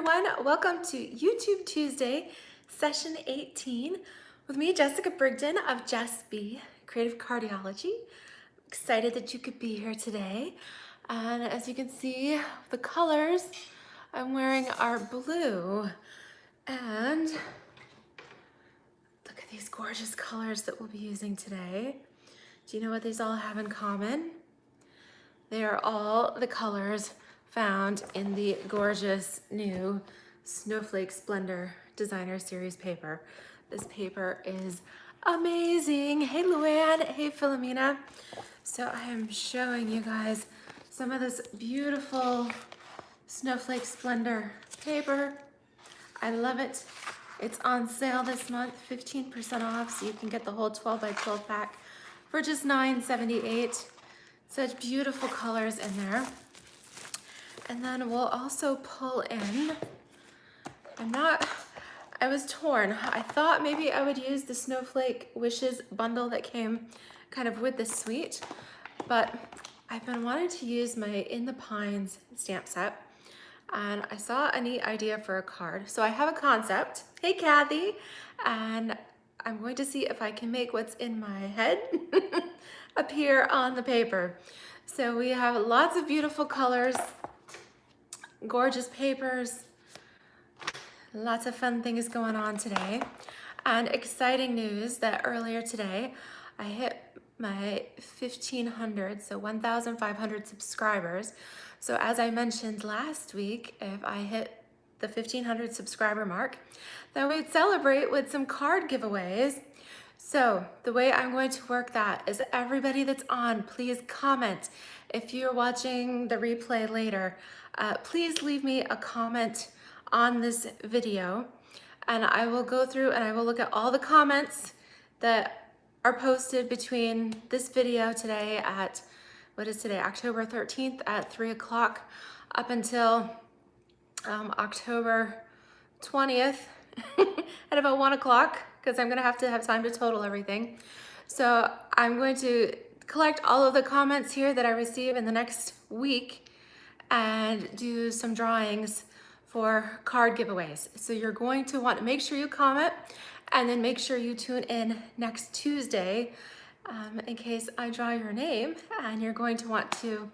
everyone. Welcome to YouTube Tuesday, session 18 with me, Jessica Brigden of Jess B, Creative Cardiology. Excited that you could be here today. And as you can see, the colors I'm wearing are blue. And look at these gorgeous colors that we'll be using today. Do you know what these all have in common? They are all the colors found in the gorgeous new Snowflake Splendor Designer Series paper. This paper is amazing. Hey Luann, hey Philomena. So I am showing you guys some of this beautiful Snowflake Splendor paper. I love it. It's on sale this month, 15% off, so you can get the whole 12 by 12 pack for just $9.78. Such beautiful colors in there. And then we'll also pull in, I was torn. I thought maybe I would use the Snowflake Wishes bundle that came kind of with this suite, but I've been wanting to use my In the Pines stamp set, and I saw a neat idea for a card. So I have a concept. Hey Kathy, and I'm going to see if I can make what's in my head appear on the paper. So we have lots of beautiful colors, gorgeous papers, lots of fun things going on today. And exciting news that earlier today I hit my 1,500, so 1,500 subscribers. So as I mentioned last week, if I hit the 1,500 subscriber mark, then we'd celebrate with some card giveaways. So the way I'm going to work that is everybody that's on, please comment. If you're watching the replay later, please leave me a comment on this video, and I will go through and I will look at all the comments that are posted between this video today at, what is today, October 13th at 3 o'clock up until October 20th at about 1 o'clock, because I'm gonna have to have time to total everything. So I'm going to collect all of the comments here that I receive in the next week and do some drawings for card giveaways. So you're going to want to make sure you comment, and then make sure you tune in next Tuesday in case I draw your name, and you're going to want to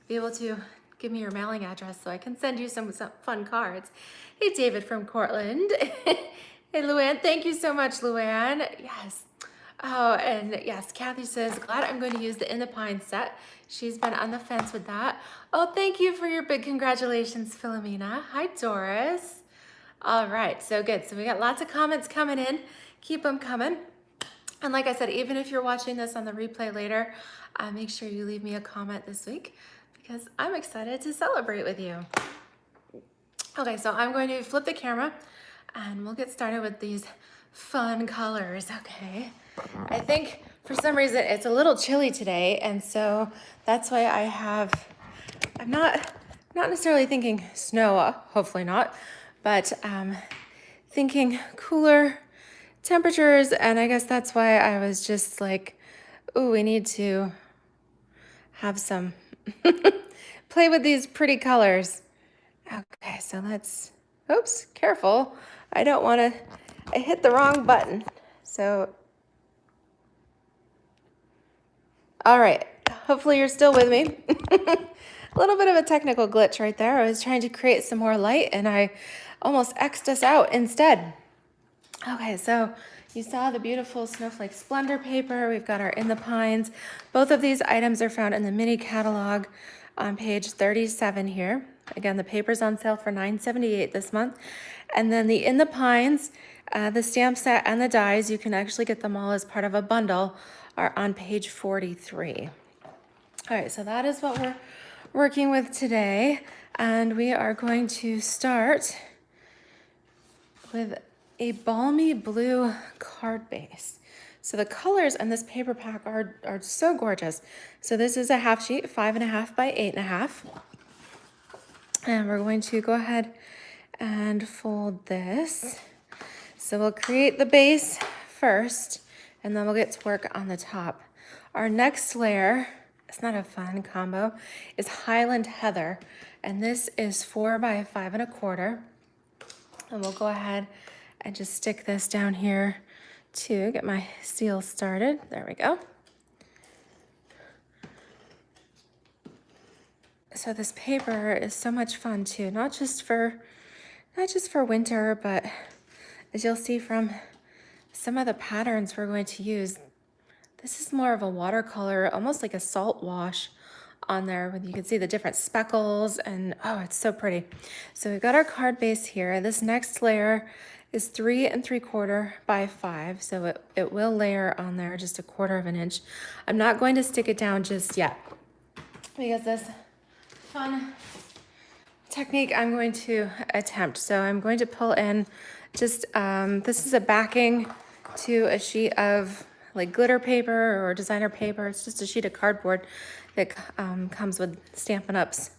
be able to give me your mailing address so I can send you some fun cards. Hey David from Cortland. Hey Luann, thank you so much, Luann. Yes. Oh, and yes, Kathy says, glad I'm going to use the In the Pine set. She's been on the fence with that. Oh, thank you for your big congratulations, Philomena. Hi, Doris. All right, so good. So we got lots of comments coming in. Keep them coming. And like I said, even if you're watching this on the replay later, make sure you leave me a comment this week because I'm excited to celebrate with you. Okay, so I'm going to flip the camera and we'll get started with these fun colors, okay? I think for some reason it's a little chilly today, and so that's why I'm not necessarily thinking snow, hopefully not, but thinking cooler temperatures, and I guess that's why I was just like, oh, we need to have some play with these pretty colors. Okay, so let's, oops, careful. I don't want to, I hit the wrong button. So, all right, hopefully you're still with me. A little bit of a technical glitch right there. I was trying to create some more light and I almost X'd us out instead. Okay, so you saw the beautiful Snowflake Splendor paper. We've got our In the Pines. Both of these items are found in the mini catalog on page 37 here. Again, the paper's on sale for $9.78 this month. And then the In the Pines, the stamp set and the dies, you can actually get them all as part of a bundle, are on page 43. All right, so that is what we're working with today. And we are going to start with a balmy blue card base. So the colors in this paper pack are so gorgeous. So this is a half sheet, 5.5 by 8.5. And we're going to go ahead and fold this. So we'll create the base first, and then we'll get to work on the top. Our next layer, it's not a fun combo, is Highland Heather. And this is 4 by 5.25. And we'll go ahead and just stick this down here to get my seal started. There we go. So this paper is so much fun too, not just for winter, but as you'll see from some of the patterns we're going to use, this is more of a watercolor, almost like a salt wash on there, when you can see the different speckles, and oh, it's so pretty. So we've got our card base here. This next layer is 3 3/4 by 5, so it will layer on there just 1/4 of an inch. I'm not going to stick it down just yet because this fun technique I'm going to attempt. So I'm going to pull in just, this is a backing to a sheet of like glitter paper or designer paper. It's just a sheet of cardboard that comes with Stampin' Up's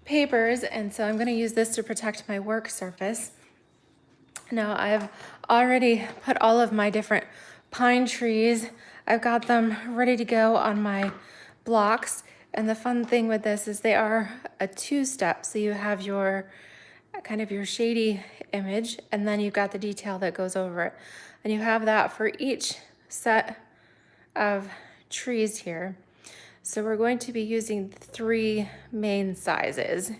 papers. And so I'm going to use this to protect my work surface. Now I've already put all of my different pine trees. I've got them ready to go on my blocks. And the fun thing with this is they are a 2-step. So you have your kind of your shady image, and then you've got the detail that goes over it. And you have that for each set of trees here. So we're going to be using 3 main sizes.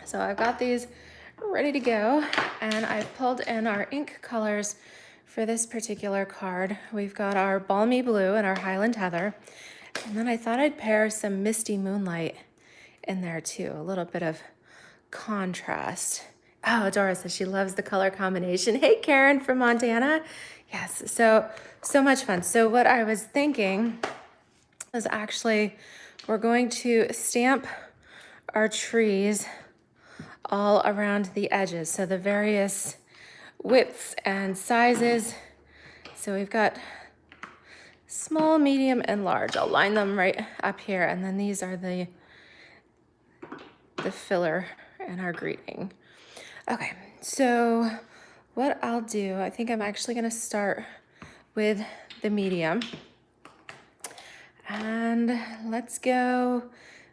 So I've got these ready to go, and I've pulled in our ink colors for this particular card. We've got our Balmy Blue and our Highland Heather, and then I thought I'd pair some Misty Moonlight in there too, a little bit of contrast. Oh, Dora says she loves the color combination. Hey, Karen from Montana. Yes, so much fun. So what I was thinking is actually we're going to stamp our trees all around the edges. So the various widths and sizes. So we've got small, medium, and large. I'll line them right up here. And then these are the filler and our greeting. Okay, so what I'll do, I think I'm actually gonna start with the medium. And let's go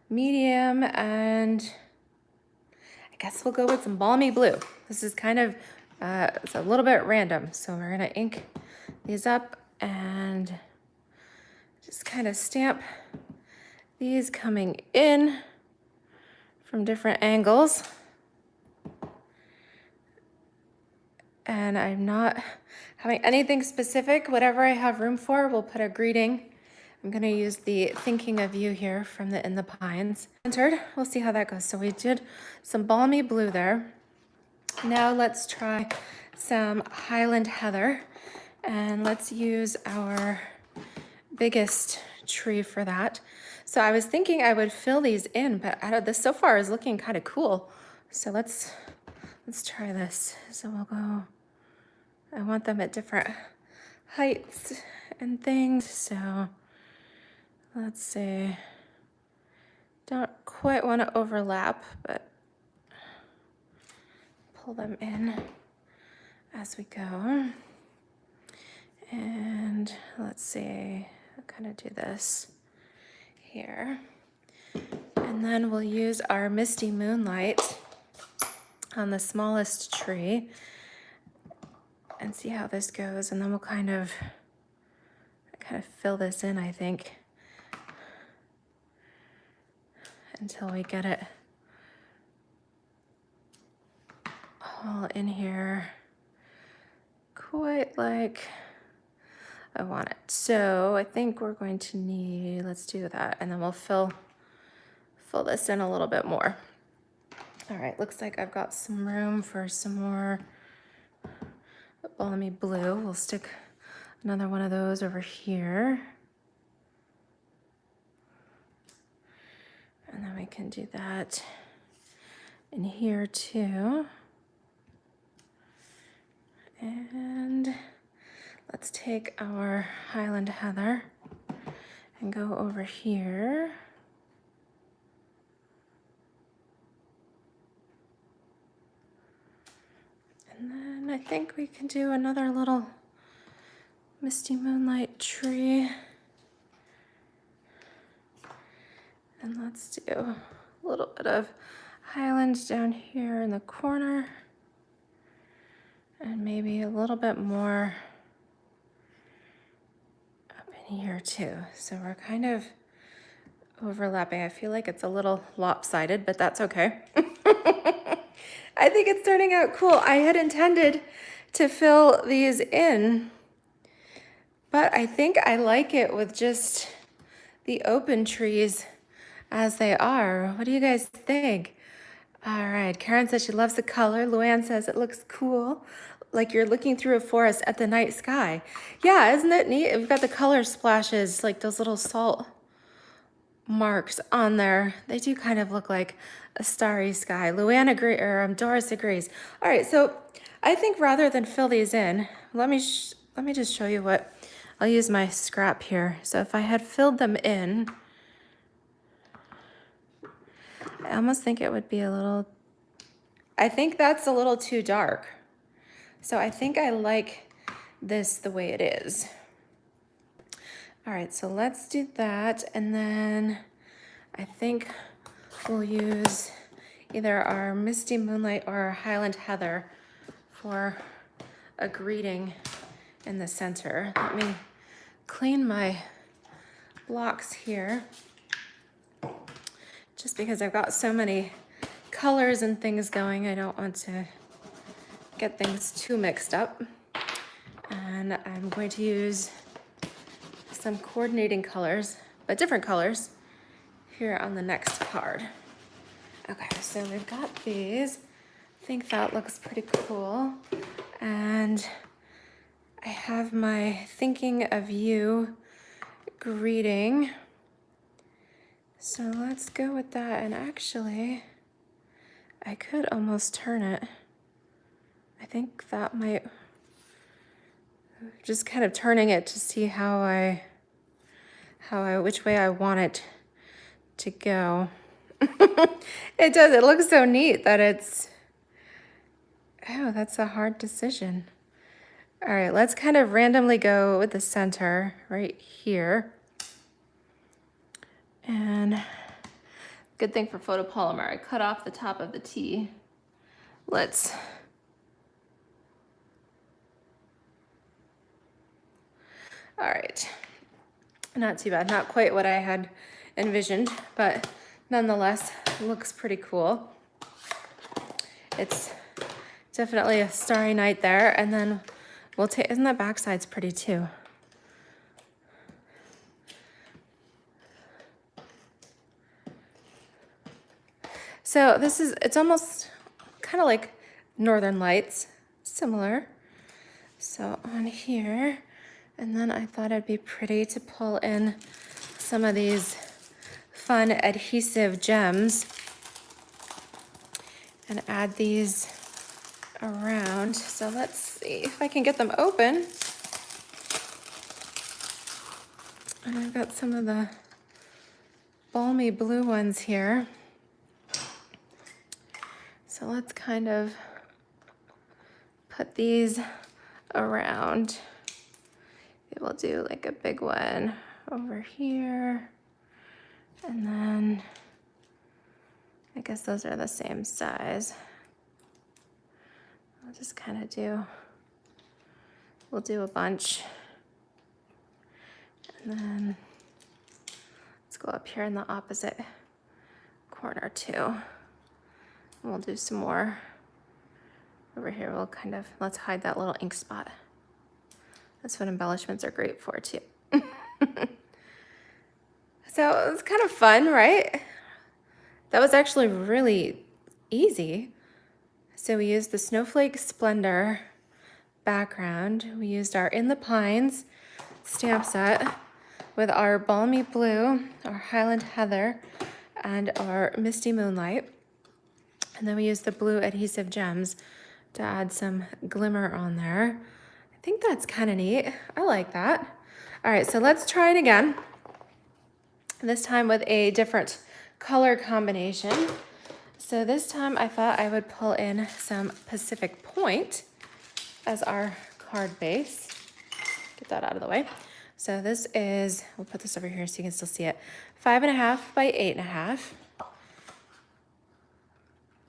medium, and I guess we'll go with some Balmy Blue. This is kind of, it's a little bit random. So we're gonna ink these up and just kind of stamp these coming in from different angles. And I'm not having anything specific. Whatever I have room for, we'll put a greeting. I'm gonna use the Thinking of You here from the In the Pines. Entered, we'll see how that goes. So we did some Balmy Blue there. Now let's try some Highland Heather, and let's use our biggest tree for that. So I was thinking I would fill these in, but this so far is looking kind of cool. So let's try this. So we'll go, I want them at different heights and things. So let's see, don't quite want to overlap, but pull them in as we go. And let's see, I'll kind of do this here. And then we'll use our Misty Moonlight on the smallest tree and see how this goes. And then we'll kind of fill this in, I think, until we get it all in here quite like I want it. So I think we're going to need, let's do that, and then we'll fill this in a little bit more. All right, looks like I've got some room for some more Balmy Blue. We'll stick another one of those over here. And then we can do that in here too. And let's take our Highland Heather and go over here. And then I think we can do another little Misty Moonlight tree. And let's do a little bit of Highland down here in the corner. And maybe a little bit more up in here too. So we're kind of overlapping. I feel like it's a little lopsided, but that's okay. I think it's turning out cool. I had intended to fill these in, but I think I like it with just the open trees as they are. What do you guys think? All right, Karen says she loves the color. Luann says it looks cool, like you're looking through a forest at the night sky. Yeah, isn't it neat? We've got the color splashes, like those little salt marks on there. They do kind of look like a starry sky. Luann agrees, or Doris agrees. All right, so I think rather than fill these in, let me just show you what, I'll use my scrap here. So if I had filled them in, I almost think it would be a little, I think that's a little too dark. So I think I like this the way it is. All right, so let's do that. And then I think we'll use either our Misty Moonlight or our Highland Heather for a greeting in the center. Let me clean my blocks here, just because I've got so many colors and things going. I don't want to get things too mixed up. And I'm going to use some coordinating colors, but different colors here on the next card. Okay, so we've got these. I think that looks pretty cool. And I have my thinking of you greeting. So let's go with that. And actually, I could almost turn it. I think that might, just kind of turning it to see which way I want it to go. It does, it looks so neat that it's, oh, that's a hard decision. All right, let's kind of randomly go with the center right here. And good thing for photopolymer, I cut off the top of the T. Let's, all right, not too bad, not quite what I had envisioned, but nonetheless, looks pretty cool. It's definitely a starry night there, and then we'll take, isn't that backside's pretty too? So this is, it's almost kind of like Northern Lights, similar. So on here, and then I thought it'd be pretty to pull in some of these fun adhesive gems and add these around. So let's see if I can get them open. And I've got some of the balmy blue ones here. So let's kind of put these around. We'll do like a big one over here. And then I guess those are the same size. I'll just kind of do, we'll do a bunch. And then let's go up here in the opposite corner too. And we'll do some more over here. We'll kind of, let's hide that little ink spot. That's what embellishments are great for too. So it's kind of fun, right? That was actually really easy. So we used the Snowflake Splendor background. We used our In the Pines stamp set with our Balmy Blue, our Highland Heather, and our Misty Moonlight. And then we used the blue adhesive gems to add some glimmer on there. I think that's kind of neat. I like that. All right, so let's try it again. This time with a different color combination. So this time I thought I would pull in some Pacific Point as our card base. Get that out of the way. So this is, we'll put this over here so you can still see it, 5.5 by 8.5.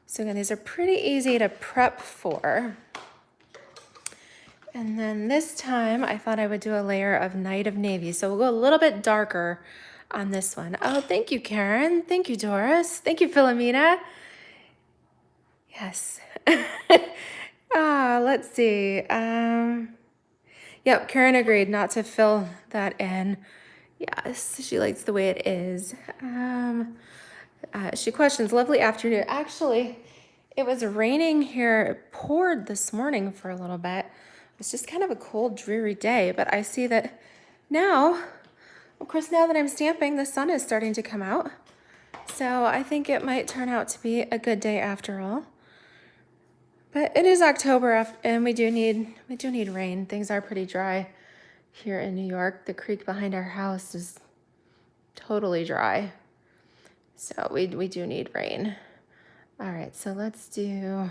So again, these are pretty easy to prep for. And then this time I thought I would do a layer of Night of Navy. So we'll go a little bit darker on this one. Oh, thank you, Karen. Thank you, Doris. Thank you, Philomena. Yes. Let's see. Yep, Karen agreed not to fill that in. Yes, she likes the way it is. She questions, lovely afternoon. Actually, it was raining here. It poured this morning for a little bit. It was just kind of a cold, dreary day, but I see that now, of course, now that I'm stamping, the sun is starting to come out. So I think it might turn out to be a good day after all. But it is October and we do need rain. Things are pretty dry here in New York. The creek behind our house is totally dry. So we do need rain. All right, so let's do,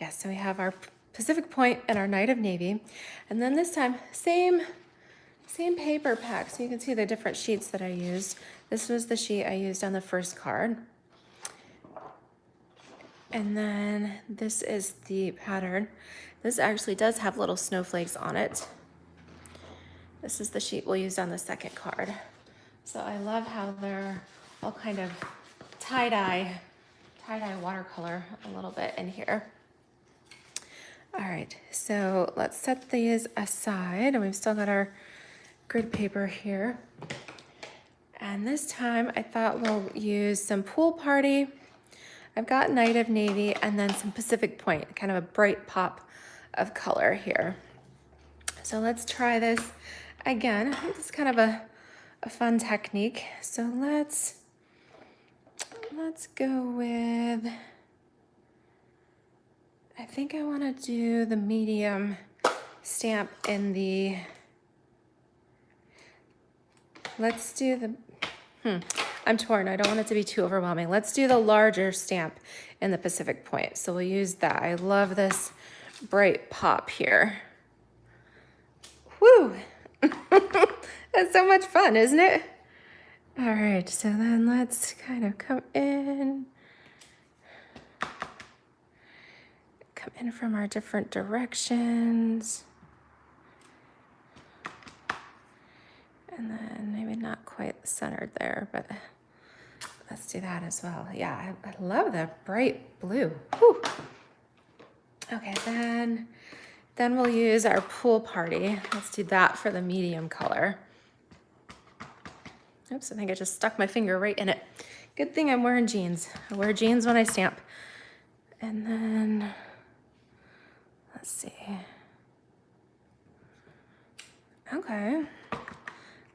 so we have our Pacific Point and our Night of Navy. And then this time, same paper pack. So you can see the different sheets that I used. This was the sheet I used on the first card. And then this is the pattern. This actually does have little snowflakes on it. This is the sheet we'll use on the second card. So I love how they're all kind of tie-dye watercolor a little bit in here. All right, so let's set these aside, and we've still got our grid paper here. And this time I thought we'll use some Pool Party. I've got Night of Navy and then some Pacific Point, kind of a bright pop of color here. So let's try this again. I think this is kind of a fun technique. So let's go with, I think I want to do the medium stamp in the, let's do the, I'm torn. I don't want it to be too overwhelming. Let's do the larger stamp in the Pacific Point. So we'll use that. I love this bright pop here. Woo! That's so much fun, isn't it? All right, so then let's kind of come in from our different directions. And then maybe not quite centered there, but let's do that as well. Yeah, I love the bright blue. Whew. Okay, then we'll use our Pool Party. Let's do that for the medium color. Oops, I think I just stuck my finger right in it. Good thing I'm wearing jeans. I wear jeans when I stamp. And then, let's see. Okay,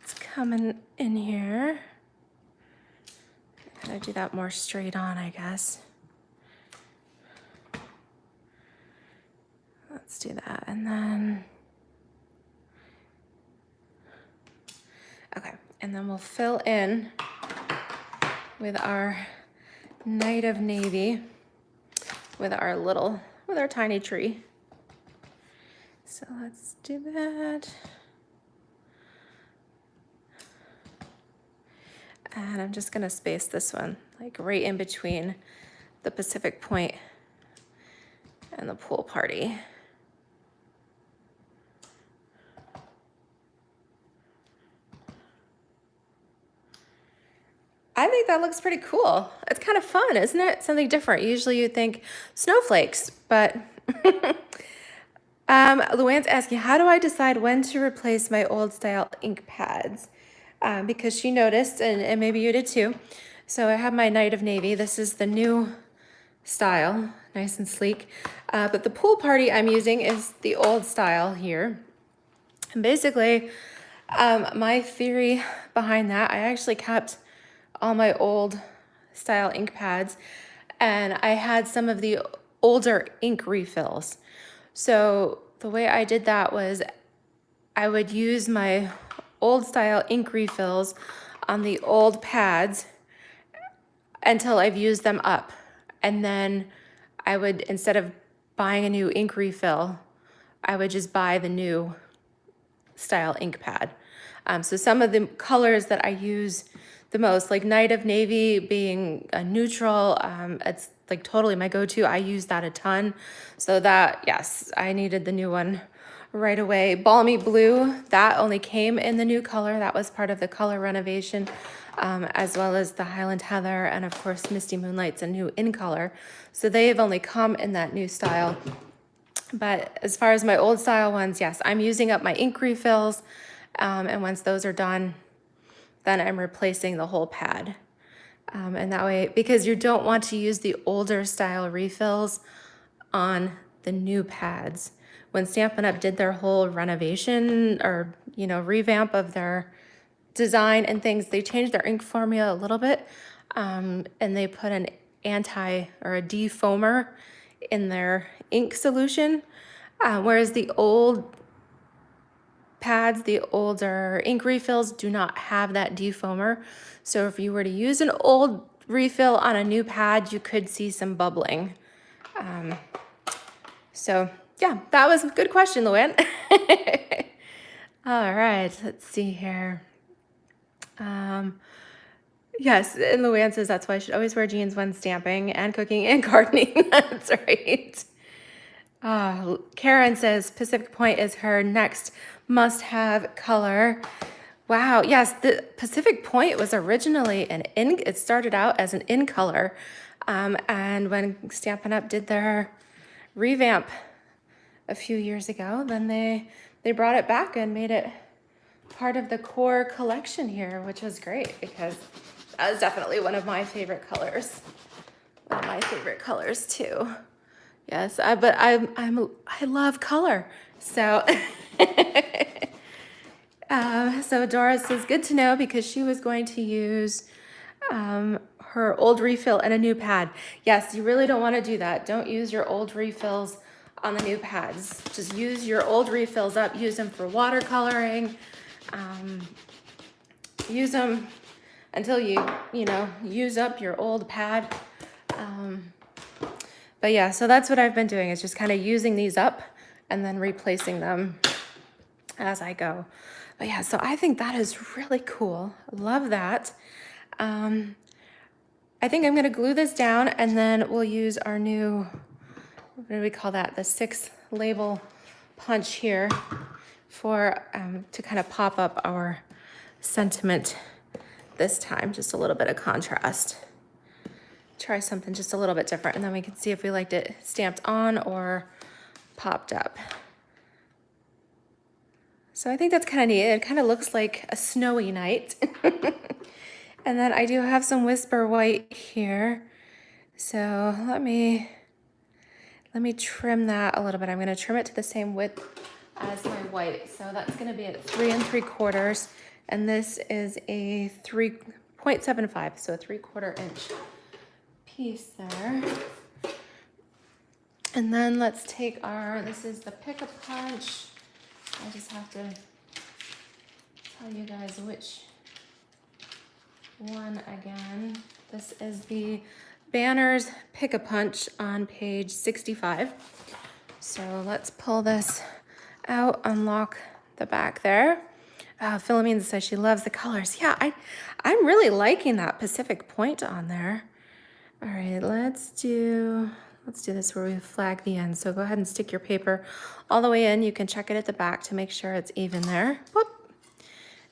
it's coming in here. I'm gonna do that more straight on, I guess. Let's do that, and then, okay, and then we'll fill in with our Night of Navy with our tiny tree. So let's do that. And I'm just gonna space this one, like right in between the Pacific Point and the Pool Party. I think that looks pretty cool. It's kind of fun, isn't it? Something different. Usually you think snowflakes, but Luann's asking, how do I decide when to replace my old style ink pads? Because she noticed, and maybe you did too. So I have my Night of Navy. This is the new style, nice and sleek. But the Pool Party I'm using is the old style here. And basically, my theory behind that, I actually kept all my old style ink pads, and I had some of the older ink refills. So the way I did that was I would use my old style ink refills on the old pads until I've used them up. And then I would, instead of buying a new ink refill, I would just buy the new style ink pad. So some of the colors that I use the most, like Night of Navy being a neutral, it's like totally my go-to. I use that a ton. So that, yes, I needed the new one right away. Balmy Blue, that only came in the new color. That was part of the color renovation, as well as the Highland Heather, and of course Misty Moonlight's a new in color. So they've only come in that new style. But as far as my old style ones, yes, I'm using up my ink refills, and once those are done, then I'm replacing the whole pad. And that way, because you don't want to use the older style refills on the new pads. When Stampin' Up! Did their whole renovation or, revamp of their design and things, they changed their ink formula a little bit, and they put an a defoamer in their ink solution, whereas the old pads, the older ink refills do not have that defoamer. So if you were to use an old refill on a new pad, you could see some bubbling. So yeah, that was a good question, Luann. All right, let's see here. Yes, and Luann says that's why I should always wear jeans when stamping and cooking and gardening. That's right. Karen says Pacific Point is her next must-have color. Wow, yes, the Pacific Point was originally it started out as an in color. And when Stampin' Up! Did their revamp a few years ago, then they brought it back and made it part of the core collection here, which was great because that was definitely one of my favorite colors. One of my favorite colors too. Yes, but I love color. So so Dora says good to know because she was going to use her old refill and a new pad. Yes, you really don't want to do that. Don't use your old refills on the new pads. Just use your old refills up. Use them for watercoloring. Use them until you use up your old pad. But yeah, so that's what I've been doing is just kind of using these up and then replacing them as I go. But yeah, so I think that is really cool. Love that. I think I'm gonna glue this down and then we'll use our new, what do we call that? The 6 label punch here for, to kind of pop up our sentiment this time, just a little bit of contrast. Try something just a little bit different and then we can see if we liked it stamped on or popped up. So I think that's kind of neat. It kind of looks like a snowy night. And then I do have some Whisper White here. So let me trim that a little bit. I'm gonna trim it to the same width as my white. So that's gonna be at 3 3/4. And this is a 3.75, so a 3/4 inch piece there. And then let's take this is the Pick-a-Punch. I just have to tell you guys which one again. This is the Banners Pick-a-Punch on page 65. So let's pull this out, unlock the back there. Philomene says she loves the colors. Yeah, I'm really liking that Pacific Point on there. All right, let's do this where we flag the end. So go ahead and stick your paper all the way in. You can check it at the back to make sure it's even there. Whoop.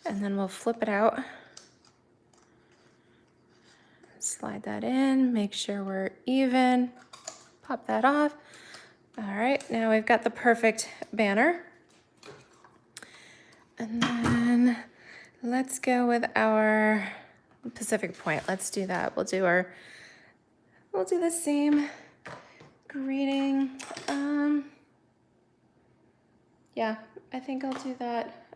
And then we'll flip it out. Slide that in, make sure we're even. Pop that off. All right, now we've got the perfect banner. And then let's go with our Pacific Point. Let's do that. We'll do the same greeting. Yeah, I think I'll do that.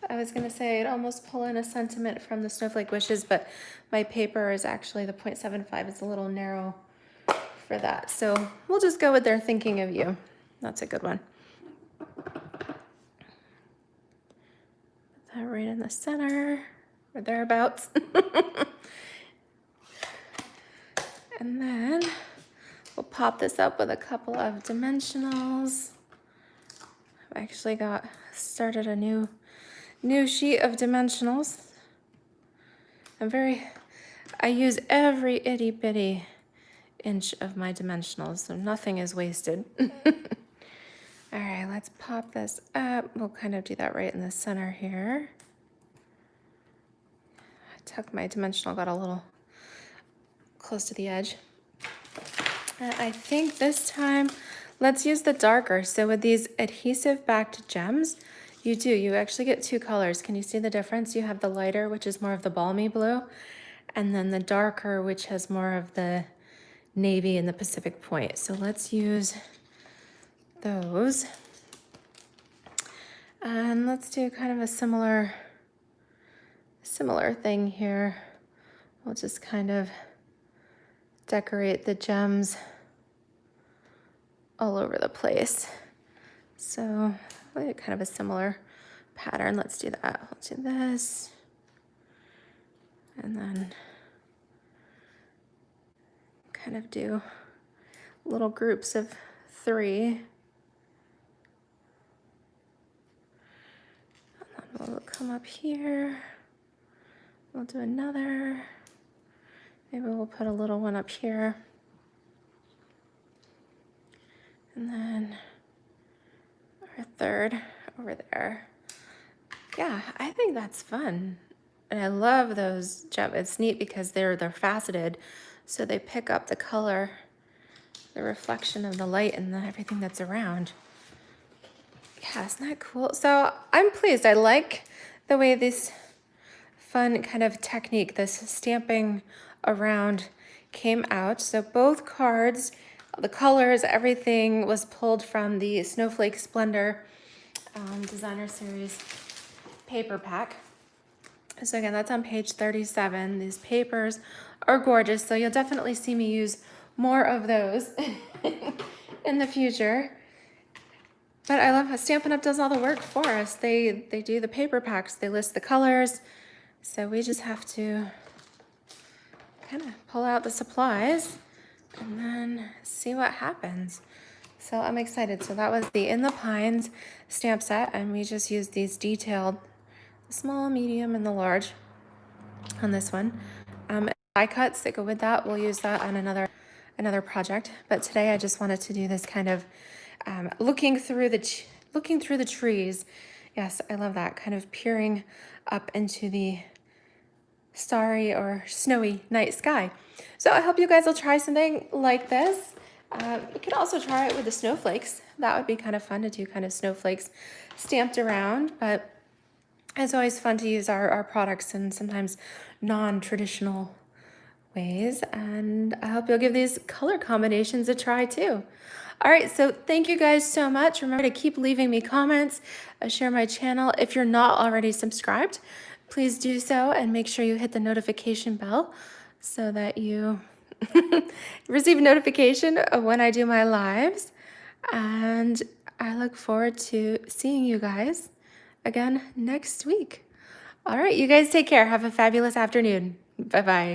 I was gonna say I'd almost pull in a sentiment from the Snowflake Wishes, but my paper is actually the 0.75. It's a little narrow for that. So we'll just go with their thinking of you. That's a good one. Put that right in the center or thereabouts. And then we'll pop this up with a couple of dimensionals. I've actually started a new sheet of dimensionals. I use every itty bitty inch of my dimensionals, so nothing is wasted. All All right, let's pop this up. We'll kind of do that right in the center here. I tucked my dimensional, got a little close to the edge. I think this time, let's use the darker. So with these adhesive backed gems, you actually get two colors. Can you see the difference? You have the lighter, which is more of the balmy blue, and then the darker, which has more of the navy and the Pacific point. So let's use those. And let's do kind of a similar thing here. We'll just kind of decorate the gems all over the place. So kind of a similar pattern. Let's do that. Let's do this. And then kind of do little groups of 3. And then we'll come up here. We'll do another. Maybe we'll put a little one up here. And then our third over there. Yeah, I think that's fun. And I love those gems. It's neat because they're faceted, so they pick up the color, the reflection of the light and everything that's around. Yeah, isn't that cool? So I'm pleased. I like the way this fun kind of technique, this stamping around came out. So both cards, the colors, everything was pulled from the Snowflake Splendor Designer Series paper pack. So again, that's on page 37. These papers are gorgeous, so you'll definitely see me use more of those in the future. But I love how Stampin' Up! Does all the work for us. They do the paper packs, they list the colors, so we just have to kind of pull out the supplies and then see what happens. So I'm excited. So that was the In the Pines stamp set, and we just used these detailed, the small, medium, and the large on this one. Die cuts that go with that, we'll use that on another project. But today I just wanted to do this kind of looking through the trees. Yes, I love that, kind of peering up into the starry or snowy night sky. So I hope you guys will try something like this. You could also try it with the snowflakes. That would be kind of fun to do, kind of snowflakes stamped around, but it's always fun to use our products in sometimes non-traditional ways, and I hope you'll give these color combinations a try too. All right, so thank you guys so much. Remember to keep leaving me comments, share my channel. If you're not already subscribed, please do so, and make sure you hit the notification bell so that you receive notification of when I do my lives. And I look forward to seeing you guys again next week. All right, you guys take care. Have a fabulous afternoon. Bye-bye.